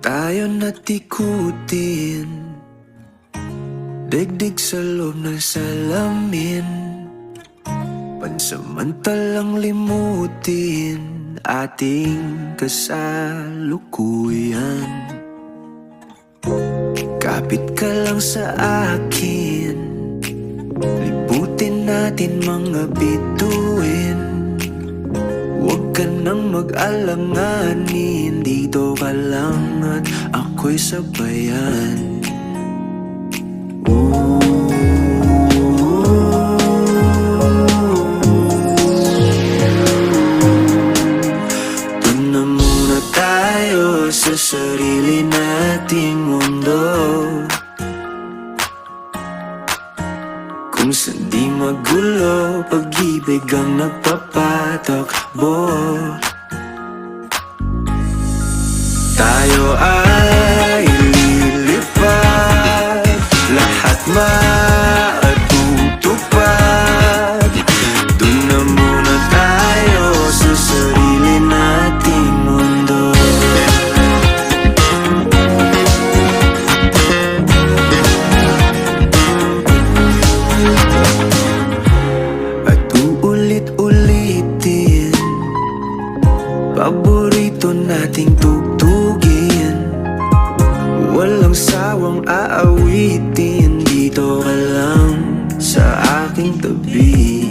Tayo na't ikutin, digdig sa loob ng salamin, pansamantalang limutin ating kasalukuyan. Kapit ka lang sa akin, libutin natin mga bituin. Huwag ka nang mag-alanganin, dito ka lang at ako'y sabayan. Doon na muna tayo sa sarili nating mundo, kung saan di magulo, pag-ibig ang nagpapatakbo. Tayo ay lilipad, lahat matutupad. Doon na muna tayo sa sarili nating mundo. At uulit-ulitin paborito nating tugtugin, walang sawang aawitin, dito ka lang sa aking tabi.